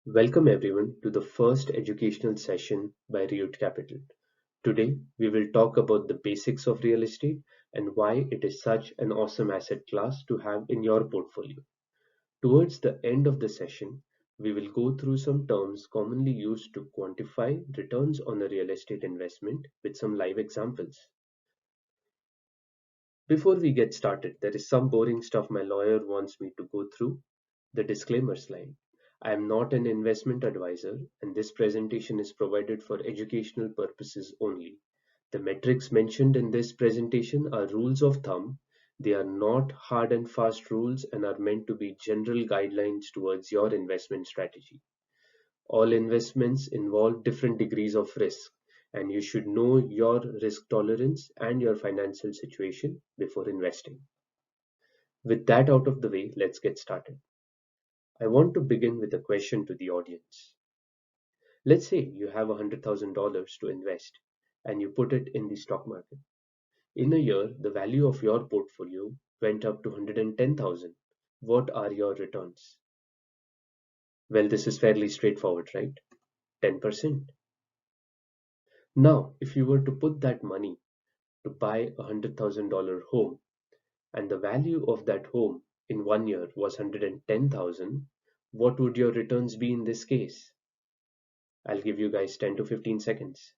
Welcome everyone to the first educational session by Reut-Capital. Today, we will talk about the basics of real estate and why it is such an awesome asset class to have in your portfolio. Towards the end of the session, we will go through some terms commonly used to quantify returns on a real estate investment with some live examples. Before we get started, there is some boring stuff my lawyer wants me to go through. The disclaimer slide. I am not an investment advisor, and this presentation is provided for educational purposes only. The metrics mentioned in this presentation are rules of thumb. They are not hard and fast rules and are meant to be general guidelines towards your investment strategy. All investments involve different degrees of risk, and you should know your risk tolerance and your financial situation before investing. With that out of the way, let's get started. I want to begin with a question to the audience. Let's say you have $100,000 to invest and you put it in the stock market. In a year, the value of your portfolio went up to 110,000. What are your returns? Well, this is fairly straightforward, right? 10%. Now, if you were to put that money to buy a $100,000 home and the value of that home in 1 year was 110,000, what would your returns be in this case? I'll give you guys 10 to 15 seconds.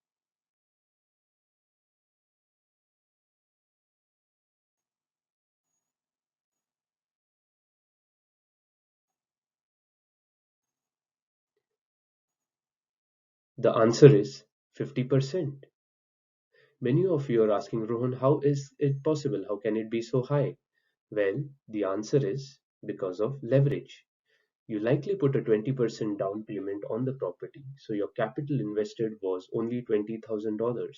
The answer is 50%. Many of you are asking, Rohan, how is it possible? How can it be so high? Well, the answer is because of leverage. You likely put a 20% down payment on the property, so your capital invested was only $20,000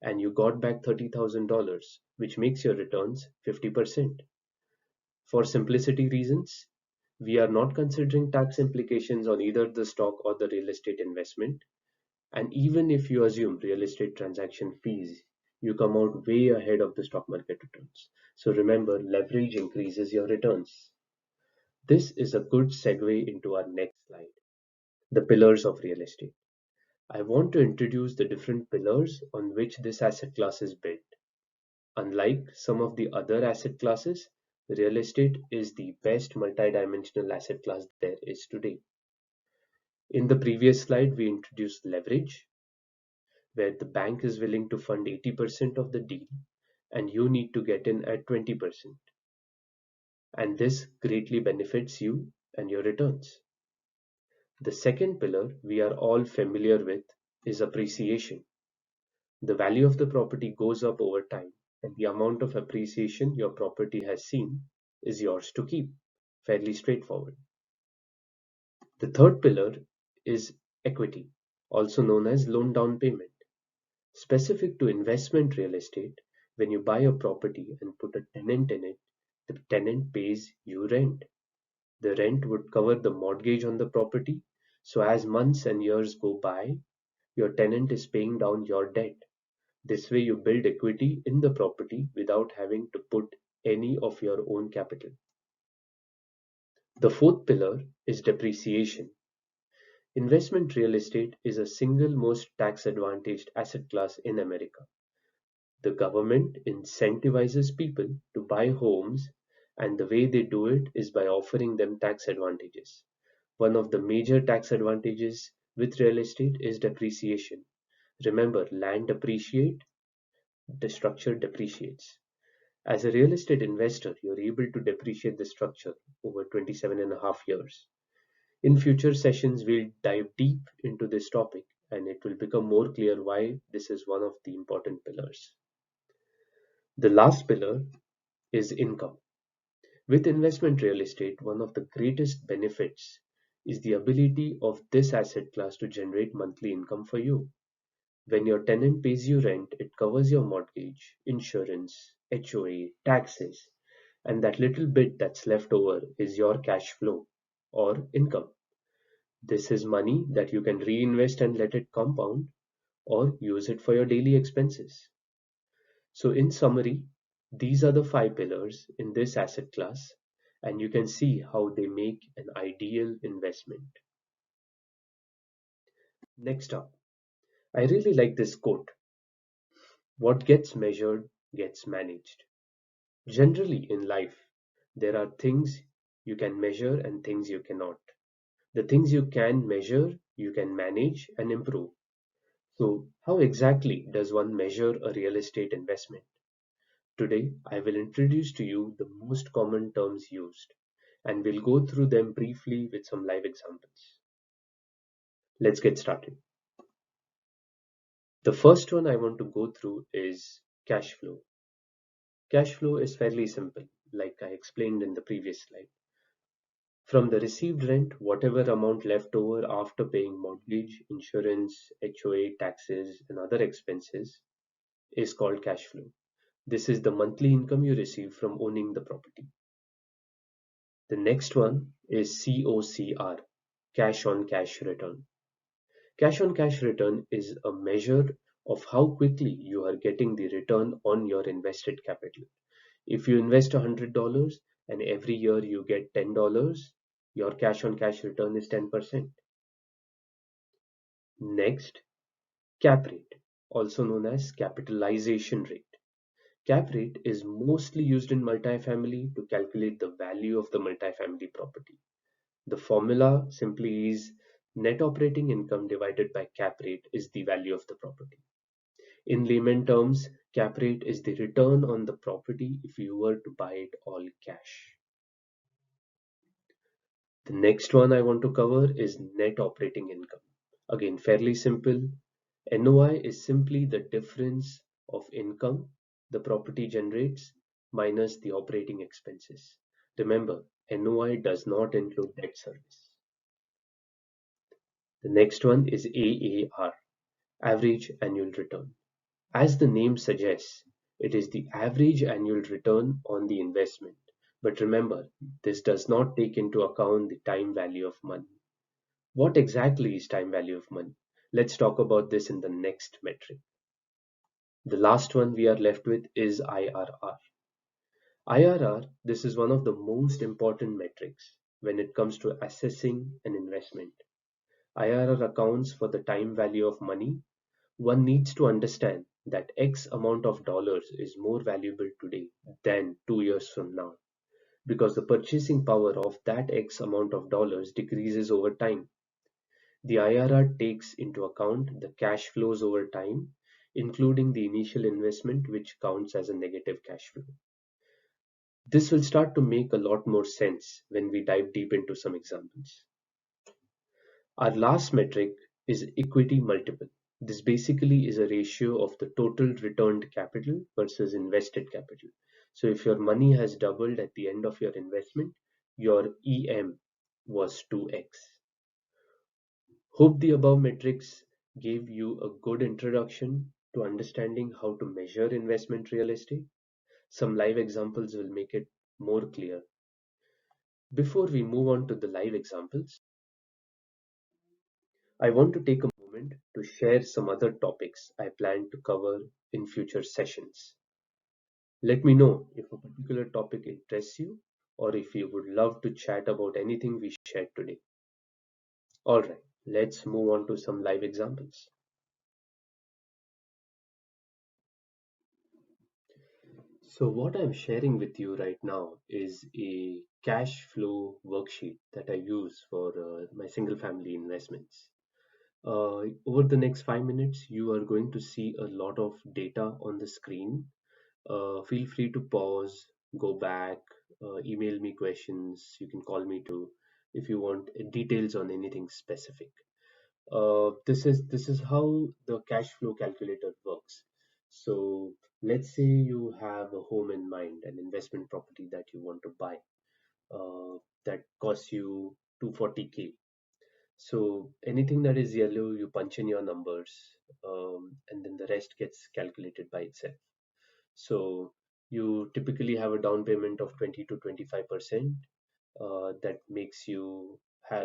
and you got back $30,000, which makes your returns 50%. For simplicity reasons, we are not considering tax implications on either the stock or the real estate investment. And even if you assume real estate transaction fees, you come out way ahead of the stock market returns. So remember, leverage increases your returns. This is a good segue into our next slide, the pillars of real estate. I want to introduce the different pillars on which this asset class is built. Unlike some of the other asset classes, real estate is the best multidimensional asset class there is today. In the previous slide, we introduced leverage, where the bank is willing to fund 80% of the deal and you need to get in at 20%. And this greatly benefits you and your returns. The second pillar we are all familiar with is appreciation. The value of the property goes up over time, and the amount of appreciation your property has seen is yours to keep. Fairly straightforward. The third pillar is equity, also known as loan down payment. Specific to investment real estate, when you buy a property and put a tenant in it, the tenant pays you rent. The rent would cover the mortgage on the property, so as months and years go by, your tenant is paying down your debt. This way you build equity in the property without having to put any of your own capital. The fourth pillar is depreciation. Investment real estate is a single most tax advantaged asset class in America. The government incentivizes people to buy homes, and the way they do it is by offering them tax advantages. One of the major tax advantages with real estate is depreciation. Remember, land appreciates, the structure depreciates. As a real estate investor, you're able to depreciate the structure over 27 and a half years. In future sessions, we'll dive deep into this topic and it will become more clear why this is one of the important pillars. The last pillar is income. With investment real estate, one of the greatest benefits is the ability of this asset class to generate monthly income for you. When your tenant pays you rent, it covers your mortgage, insurance, HOA, taxes, and that little bit that's left over is your cash flow or income. This is money that you can reinvest and let it compound or use it for your daily expenses. So in summary, these are the five pillars in this asset class, and you can see how they make an ideal investment. Next up, I really like this quote: what gets measured gets managed. Generally, in life, there are things you can measure and things you cannot. The things you can measure, you can manage and improve. So, how exactly does one measure a real estate investment? Today, I will introduce to you the most common terms used, and we'll go through them briefly with some live examples. Let's get started. The first one I want to go through is cash flow. Cash flow is fairly simple, like I explained in the previous slide. From the received rent, whatever amount left over after paying mortgage, insurance, HOA, taxes, and other expenses is called cash flow. This is the monthly income you receive from owning the property. The next one is COCR, cash on cash return. Cash on cash return is a measure of how quickly you are getting the return on your invested capital. If you invest $100 and every year you get $10, your cash on cash return is 10%. Next, cap rate, also known as capitalization rate. Cap rate is mostly used in multifamily to calculate the value of the multifamily property. The formula simply is net operating income divided by cap rate is the value of the property. In layman terms, cap rate is the return on the property if you were to buy it all cash. The next one I want to cover is net operating income. Again, fairly simple. NOI is simply the difference of income the property generates minus the operating expenses. Remember, NOI does not include debt service. The next one is AAR, average annual return. As the name suggests, it is the average annual return on the investment. But remember, this does not take into account the time value of money. What exactly is time value of money? Let's talk about this in the next metric. The last one we are left with is IRR. IRR, this is one of the most important metrics when it comes to assessing an investment. IRR accounts for the time value of money. One needs to understand that X amount of dollars is more valuable today than 2 years from now because the purchasing power of that X amount of dollars decreases over time. The IRR takes into account the cash flows over time, including the initial investment, which counts as a negative cash flow. This will start to make a lot more sense when we dive deep into some examples. Our last metric is equity multiple. This basically is a ratio of the total returned capital versus invested capital. So if your money has doubled at the end of your investment, your EM was 2x. Hope the above metrics gave you a good introduction to understanding how to measure investment real estate. Some live examples will make it more clear. Before we move on to the live examples, I want to take a moment to share some other topics I plan to cover in future sessions. Let me know if a particular topic interests you or if you would love to chat about anything we shared today. Alright, let's move on to some live examples. So what I'm sharing with you right now is a cash flow worksheet that I use for my single family investments. Over the next 5 minutes, you are going to see a lot of data on the screen. Feel free to pause, go back, email me questions. You can call me too if you want details on anything specific. This is how the cash flow calculator works. So let's say you have a home in mind, an investment property that you want to buy that costs you 240K. So anything that is yellow, you punch in your numbers, and then the rest gets calculated by itself. So you typically have a down payment of 20 to 25%. That makes you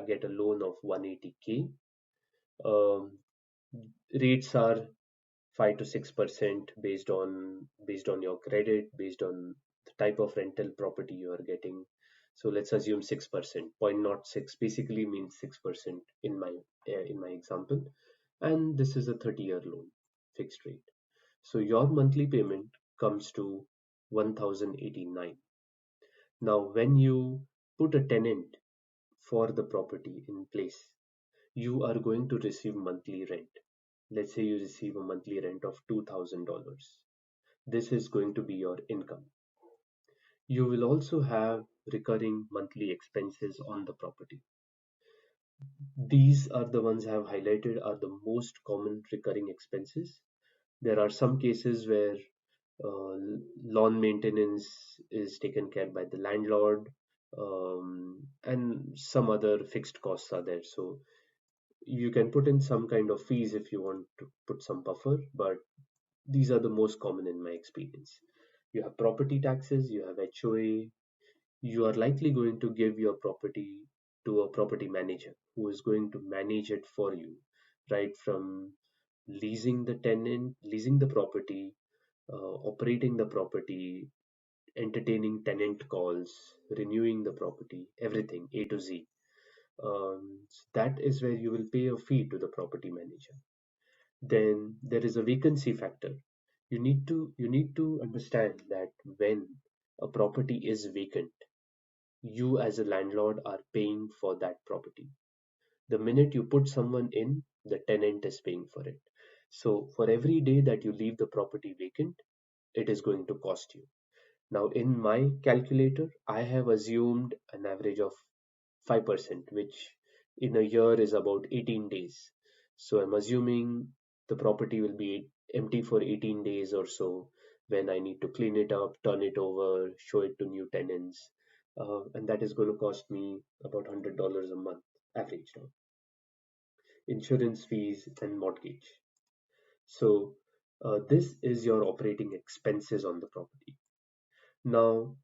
get a loan of 180K. Um, Rates are 5 to 6% based on your credit, based on the type of rental property you are getting. So let's assume 6%. 0.06 basically means 6% in my example. and this is a 30-year loan, fixed rate. So your monthly payment comes to 1089. Now, when you put a tenant for the property in place, you are going to receive monthly rent. Let's say you receive a monthly rent of $2,000. This is going to be your income. You will also have recurring monthly expenses on the property. These are the ones I have highlighted are the most common recurring expenses. There are some cases where uh, lawn maintenance is taken care by the landlord, and some other fixed costs are there. So you can put in some kind of fees if you want to put some buffer, but these are the most common in my experience. You have property taxes, you have HOA, you are likely going to give your property to a property manager who is going to manage it for you, right from leasing the property, operating the property, entertaining tenant calls, renewing the property, everything A to Z. So that is where you will pay a fee to the property manager. Then there is a vacancy factor. You need to understand that when a property is vacant, you as a landlord are paying for that property. The minute you put someone in, the tenant is paying for it. So for every day that you leave the property vacant, it is going to cost you. Now, in my calculator, I have assumed an average of 5%, which in a year is about 18 days. So I'm assuming the property will be empty for 18 days or so when I need to clean it up, turn it over, show it to new tenants. And that is going to cost me about $100 a month average now. Insurance fees and mortgage. So this is your operating expenses on the property. Now,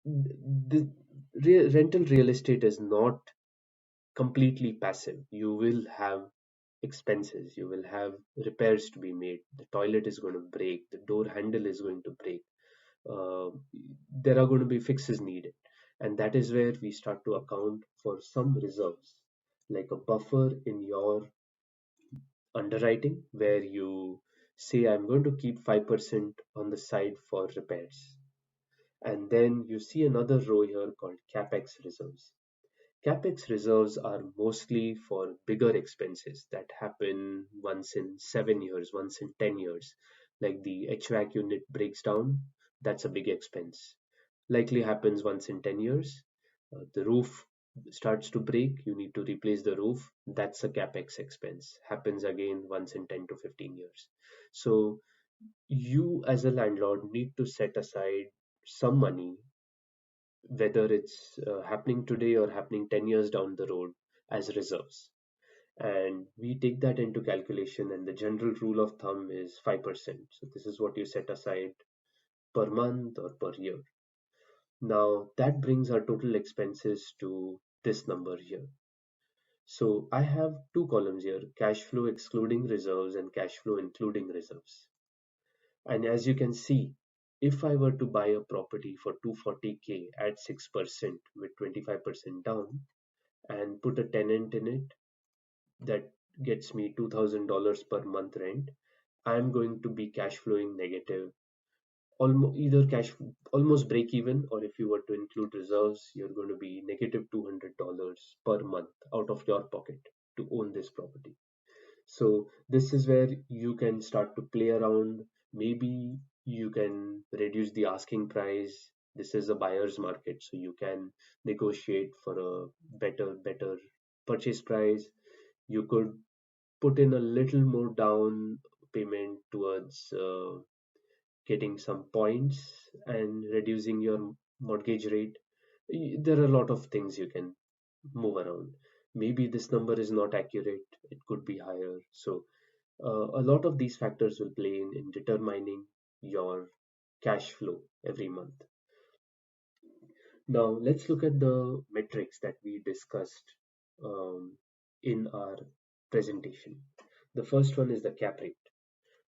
the rental real estate is not completely passive. You will have expenses, you will have repairs to be made. The toilet is going to break, the door handle is going to break, uh, there are going to be fixes needed. And that is where we start to account for some reserves, like a buffer in your underwriting, where you say, I'm going to keep 5% on the side for repairs. And then you see another row here called capex reserves. CapEx reserves are mostly for bigger expenses that happen once in 7 years, once in 10 years. Like the HVAC unit breaks down, that's a big expense. Likely happens once in 10 years. The roof starts to break, you need to replace the roof, that's a CapEx expense. Happens again once in 10 to 15 years. So you as a landlord need to set aside some money, whether it's happening today or happening 10 years down the road, as reserves. And we take that into calculation, and the general rule of thumb is 5%. So this is what you set aside per month or per year. Now that brings our total expenses to this number here. So I have two columns here: cash flow excluding reserves and cash flow including reserves. And as you can see, if I were to buy a property for 240K at 6% with 25% down and put a tenant in it that gets me $2,000 per month rent, I'm going to be cash flowing negative, almost either cash almost break even, or if you were to include reserves, you're going to be negative $200 per month out of your pocket to own this property. So this is where you can start to play around. Maybe you can reduce the asking price. This is a buyer's market, so you can negotiate for a better purchase price. You could put in a little more down payment towards getting some points and reducing your mortgage rate. There are a lot of things you can move around. Maybe this number is not accurate, it could be higher. So a lot of these factors will play in determining your cash flow every month. Now, let's look at the metrics that we discussed um, in our presentation. The first one is the cap rate.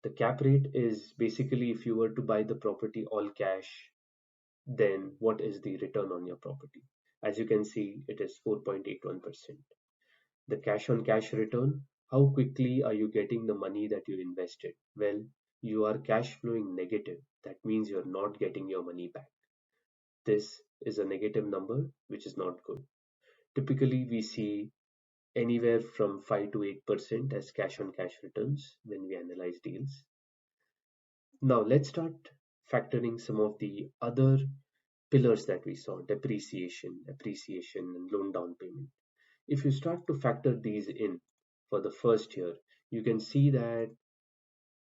The cap rate is basically if you were to buy the property all cash, then what is the return on your property? As you can see, it is 4.81%. The cash on cash return, How quickly are you getting the money that you invested? Well, you are cash flowing negative. That means you're not getting your money back. This is a negative number, which is not good. Typically, we see anywhere from 5 to 8% as cash on cash returns when we analyze deals. Now, let's start factoring some of the other pillars that we saw: depreciation, appreciation, and loan down payment. If you start to factor these in for the first year, you can see that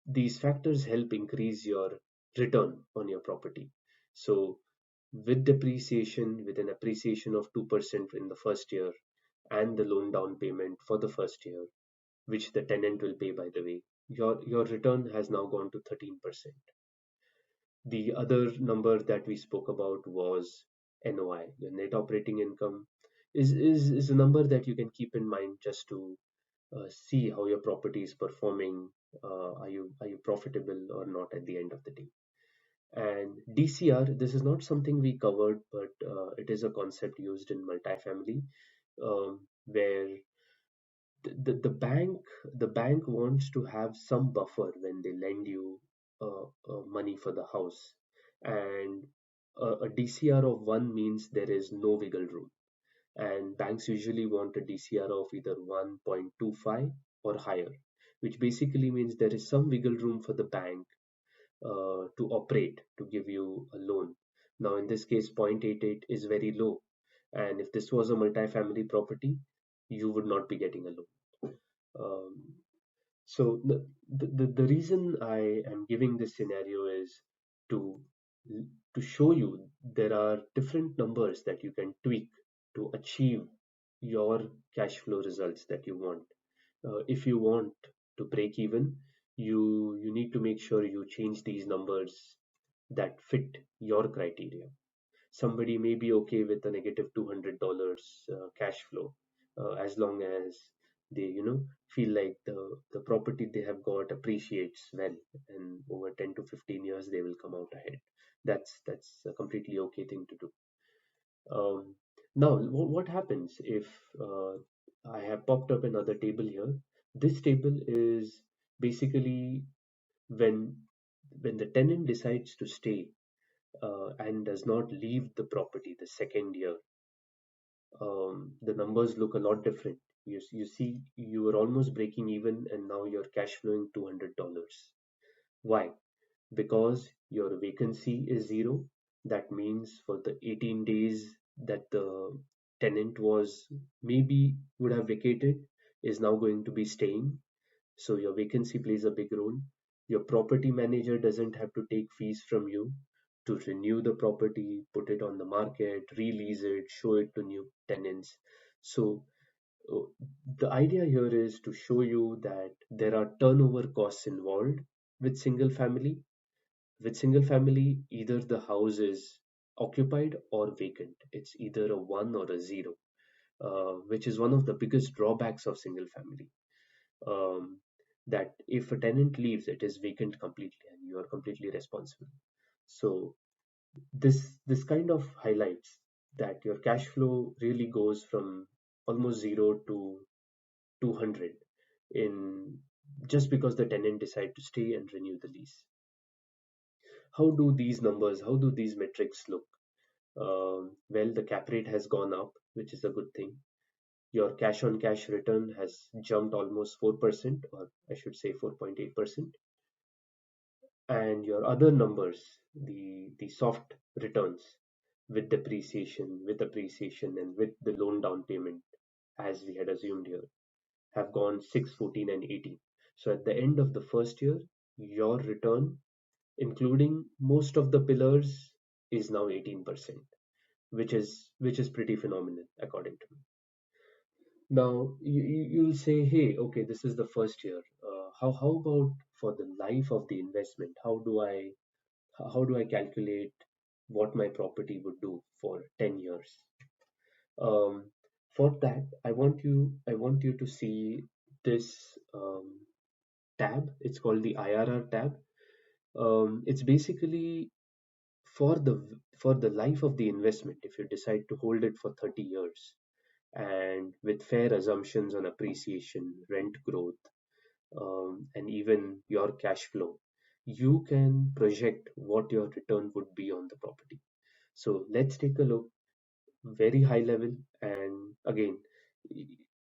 these factors help increase your return on your property. So, with depreciation, with an appreciation of 2% in the first year, and the loan down payment for the first year, which the tenant will pay, by the way, your return has now gone to 13%. The other number that we spoke about was NOI, the net operating income, is a number that you can keep in mind just to see how your property is performing. Are you profitable or not at the end of the day? And DCR, this is not something we covered, but it is a concept used in multifamily, where the bank wants to have some buffer when they lend you money for the house, and a DCR of 1 means there is no wiggle room, and banks usually want a DCR of either 1.25 or higher, which basically means there is some wiggle room for the bank to operate, to give you a loan. Now, in this case, 0.88 is very low, and if this was a multifamily property, you would not be getting a loan. Um, so the reason I am giving this scenario is to to show you there are different numbers that you can tweak to achieve your cash flow results that you want. If you want to break even, you need to make sure you change these numbers that fit your criteria. Somebody may be okay with a negative $200 cash flow, as long as they feel like the property they have got appreciates well, and over 10 to 15 years they will come out ahead. That's a completely okay thing to do. Now, what happens if I have popped up another table here? This table is basically when the tenant decides to stay and does not leave the property the second year. The numbers look a lot different. You see, you were almost breaking even, and now you're cash flowing $200. Why? Because your vacancy is zero. That means for the 18 days that the tenant was maybe would have vacated, is now going to be staying. So your vacancy plays a big role. Your property manager doesn't have to take fees from you to renew the property, put it on the market, release it, show it to new tenants. So uh, the idea here is to show you that there are turnover costs involved with single family. With single family, either the house is occupied or vacant. It's either a 1 or a 0, which is one of the biggest drawbacks of single family. Um, that if a tenant leaves, it is vacant completely and you are completely responsible. So this kind of highlights that your cash flow really goes from almost 0 to 200 in just because the tenant decide to stay and renew the lease. How do these metrics look? Well, the cap rate has gone up, which is a good thing. Your cash on cash return has jumped almost 4%, or I should say 4.8%. And your other numbers, the soft returns with depreciation, with appreciation, and with the loan down payment, as we had assumed here, have gone 6, 14, and 18. So at the end of the first year, your return, including most of the pillars, is now 18%, which is pretty phenomenal according to me. Now you'll say, hey, okay, this is the first year. How about for the life of the investment? How do I calculate what my property would do for 10 years? Um, for that, I want you to see this tab. It's called the IRR tab. It's basically for the life of the investment. If you decide to hold it for 30 years, and with fair assumptions on appreciation, rent growth, and even your cash flow, you can project what your return would be on the property. So let's take a look very high level. And again,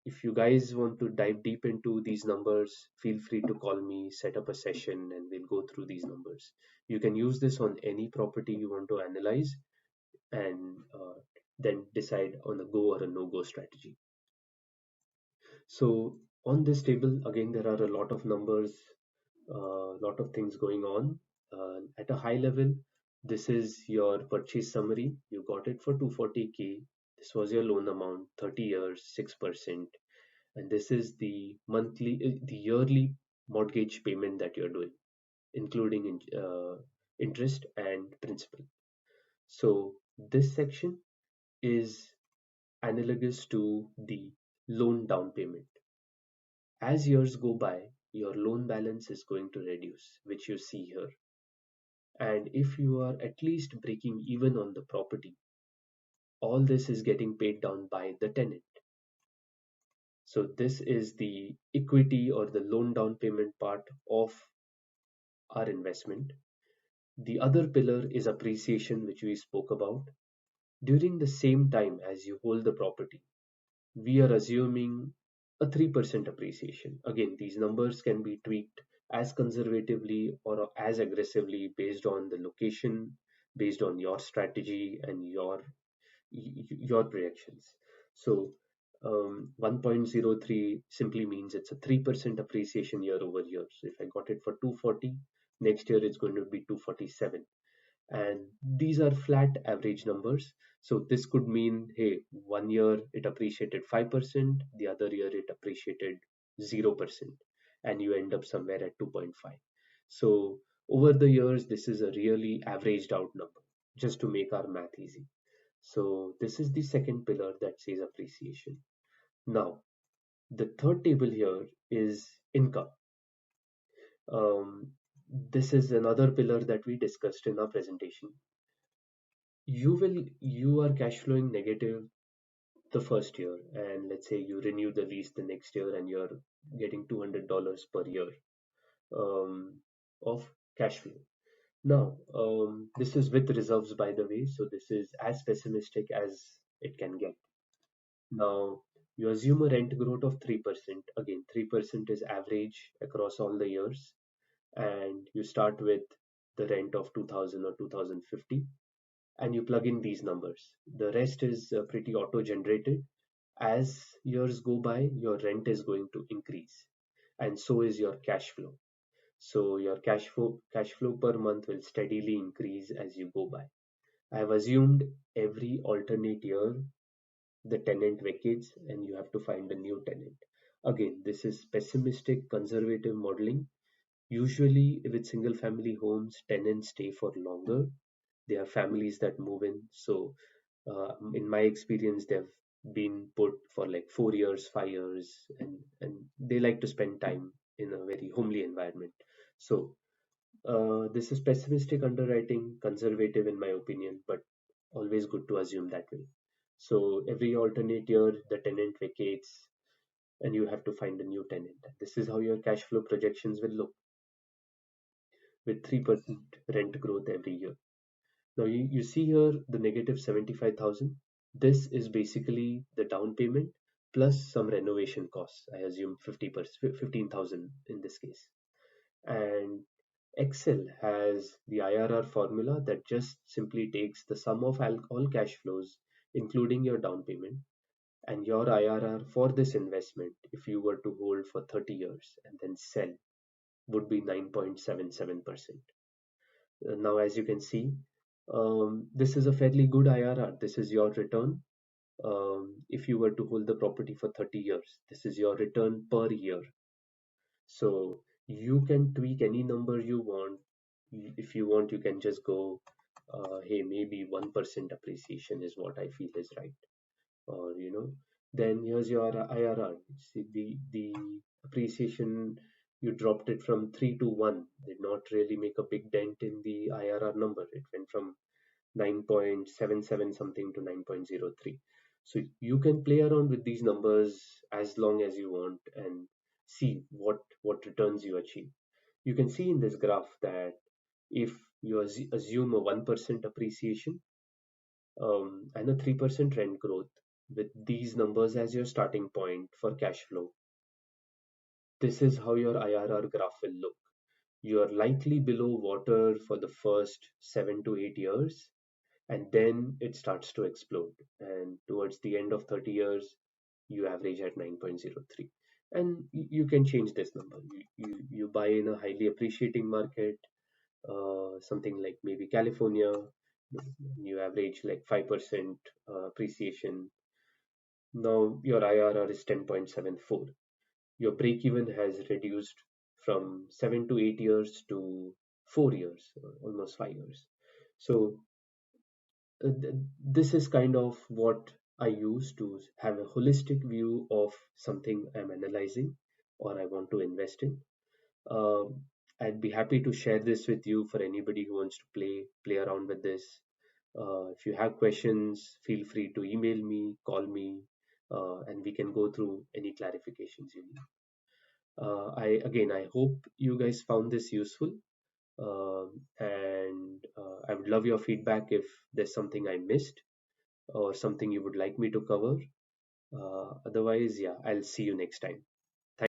if you guys want to dive deep into these numbers, feel free to call me, set up a session, and we'll go through these numbers. You can use this on any property you want to analyze and then decide on a go or a no go strategy. So on this table, again, there are a lot of numbers, a lot of things going on. At a high level, this is your purchase summary. You got it for 240K. This was your loan amount, 30 years, 6%. And this is the yearly mortgage payment that you're doing, including interest and principal. So this section is analogous to the loan down payment. As years go by, your loan balance is going to reduce, which you see here. And if you are at least breaking even on the property, all this is getting paid down by the tenant. So this is the equity or the loan down payment part of our investment. The other pillar is appreciation, which we spoke about. During the same time as you hold the property, we are assuming a 3% appreciation. Again, these numbers can be tweaked as conservatively or as aggressively based on the location, based on your strategy and your projections. So 1.03 simply means it's a 3% appreciation year over year. So if I got it for 240, next year it's going to be 247. And these are flat average numbers. So this could mean, hey, one year it appreciated 5%, the other year it appreciated 0%, and you end up somewhere at 2.5. So over the years, this is a really averaged out number, just to make our math easy. So this is the second pillar that says appreciation. Now, the third table here is income. Um, this is another pillar that we discussed in our presentation. You are cash flowing negative the first year, and let's say you renew the lease the next year and you're getting $200 per year of cash flow. Now, this is with reserves, by the way, so this is as pessimistic as it can get. Now, you assume a rent growth of 3%. Again, 3% is average across all the years, and you start with the rent of 2000 or 2050, and you plug in these numbers. The rest is pretty auto-generated. As years go by, your rent is going to increase, and so is your cash flow. So your cash flow per month will steadily increase as you go by. I have assumed every alternate year the tenant vacates and you have to find a new tenant. Again, this is pessimistic conservative modeling. Usually with single family homes, tenants stay for longer. There are families that move in. So in my experience, they've been put for like 4 years, 5 years, and they like to spend time in a very homely environment. So this is pessimistic underwriting, conservative in my opinion, but always good to assume that way. So every alternate year, the tenant vacates and you have to find a new tenant. This is how your cash flow projections will look with 3% rent growth every year. Now you see here the negative 75,000. This is basically the down payment plus some renovation costs. I assume 50%, 15,000 in this case. And Excel has the IRR formula that just simply takes the sum of all cash flows, including your down payment, and your IRR for this investment, if you were to hold for 30 years and then sell, would be 9.77%. Now, as you can see, this is a fairly good IRR. This is your return. If you were to hold the property for 30 years, this is your return per year. So you can tweak any number you want. If you want, you can just go, hey, maybe 1% appreciation is what I feel is right. Or, then here's your IRR. See, the appreciation, you dropped it from 3 to 1, did not really make a big dent in the IRR number. It went from 9.77 something to 9.03. So you can play around with these numbers as long as you want and see what returns you achieve. You can see in this graph that if you assume a 1% appreciation and a 3% rent growth with these numbers as your starting point for cash flow, this is how your IRR graph will look. You are likely below water for the first 7 to 8 years, and then it starts to explode. And towards the end of 30 years, you average at 9.03. And you can change this number. You buy in a highly appreciating market, something like maybe California, you average like 5% appreciation. Now your IRR is 10.74. Your break even has reduced from 7 to 8 years to 4 years, almost 5 years. So this is kind of what I use to have a holistic view of something I'm analyzing or I want to invest in. Um, I'd be happy to share this with you for anybody who wants to play around with this. If you have questions, feel free to email me, call me, and we can go through any clarifications you need. I hope you guys found this useful, and I would love your feedback if there's something I missed or something you would like me to cover. Otherwise, yeah, I'll see you next time.